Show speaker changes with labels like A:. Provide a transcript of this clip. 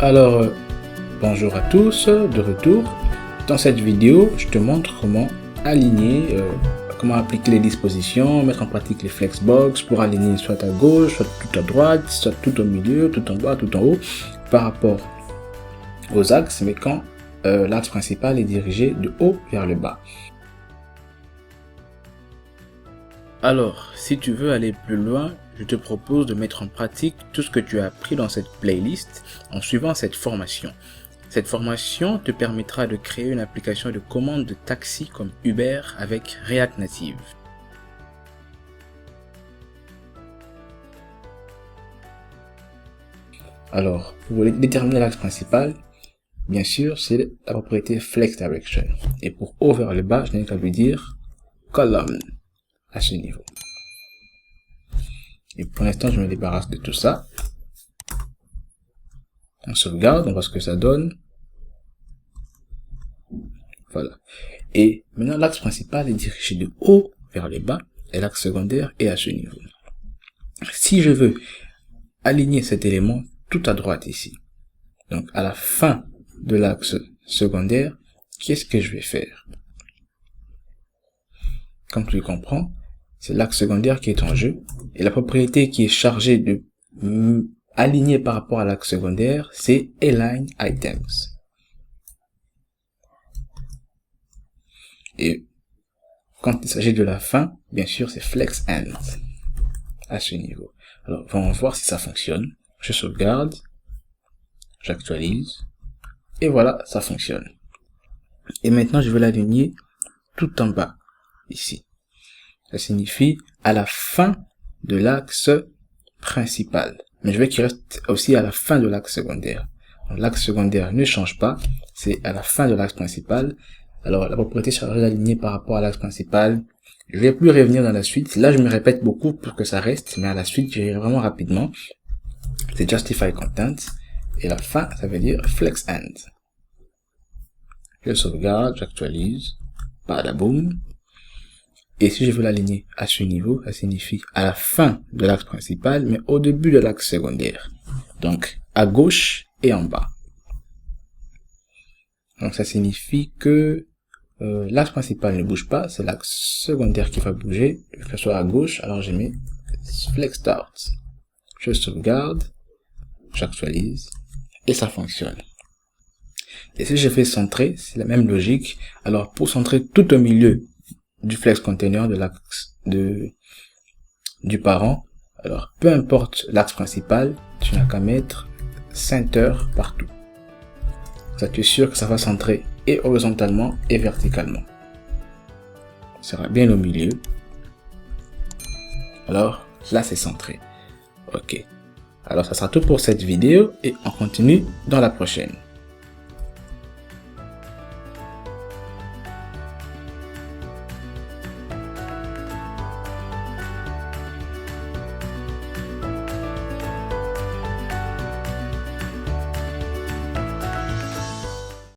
A: Alors, bonjour à tous, de retour. Dans cette vidéo, je te montre comment aligner, comment appliquer les dispositions, mettre en pratique les flexbox pour aligner soit à gauche, soit tout à droite, soit tout au milieu, tout en bas, tout en haut, par rapport aux axes, mais quand l'axe principal est dirigé de haut vers le bas. Alors, si tu veux aller plus loin, je te propose de mettre en pratique tout ce que tu as appris dans cette playlist en suivant cette formation. Cette formation te permettra de créer une application de commande de taxi comme Uber avec React Native. Alors, pour déterminer l'axe principal, bien sûr, c'est la propriété Flex Direction. Et pour haut vers le bas, je n'ai qu'à lui dire column à ce niveau. Et pour l'instant, je me débarrasse de tout ça. On sauvegarde, on voit ce que ça donne. Voilà. Et maintenant, l'axe principal est dirigé de haut vers le bas et l'axe secondaire est à ce niveau. Si je veux aligner cet élément tout à droite ici, donc à la fin de l'axe secondaire, qu'est-ce que je vais faire? Comme tu le comprends, c'est l'axe secondaire qui est en jeu et la propriété qui est chargée de aligner par rapport à l'axe secondaire, c'est Align Items. Et quand il s'agit de la fin, bien sûr, c'est Flex End à ce niveau. Alors, on va voir si ça fonctionne. Je sauvegarde, j'actualise, et voilà, ça fonctionne. Et maintenant, je vais l'aligner tout en bas, ici. Ça signifie à la fin de l'axe principal. Mais je veux qu'il reste aussi à la fin de l'axe secondaire. L'axe secondaire ne change pas, c'est à la fin de l'axe principal. Alors, la propriété sera alignée par rapport à l'axe principal. Je vais plus revenir dans la suite. Là, je me répète beaucoup pour que ça reste, mais à la suite, j'irai vraiment rapidement. C'est Justify Content. Et la fin, ça veut dire Flex End. Je sauvegarde, j'actualise. Badaboum. Et si je veux l'aligner à ce niveau, ça signifie à la fin de l'axe principal, mais au début de l'axe secondaire. Donc, à gauche et en bas. Donc, ça signifie que l'axe principal ne bouge pas, c'est l'axe secondaire qui va bouger. Je veux que ce soit à gauche, alors je mets Flex Start. Je sauvegarde, j'actualise, et ça fonctionne. Et si je fais centrer, c'est la même logique. Alors, pour centrer tout au milieu du flex container de l'axe du parent, alors peu importe l'axe principal, tu n'as qu'à mettre center partout. Ça tu es sûr que ça va centrer et horizontalement et verticalement. Ça sera bien au milieu. Alors là c'est centré. Ok. Alors ça sera tout pour cette vidéo et on continue dans la prochaine.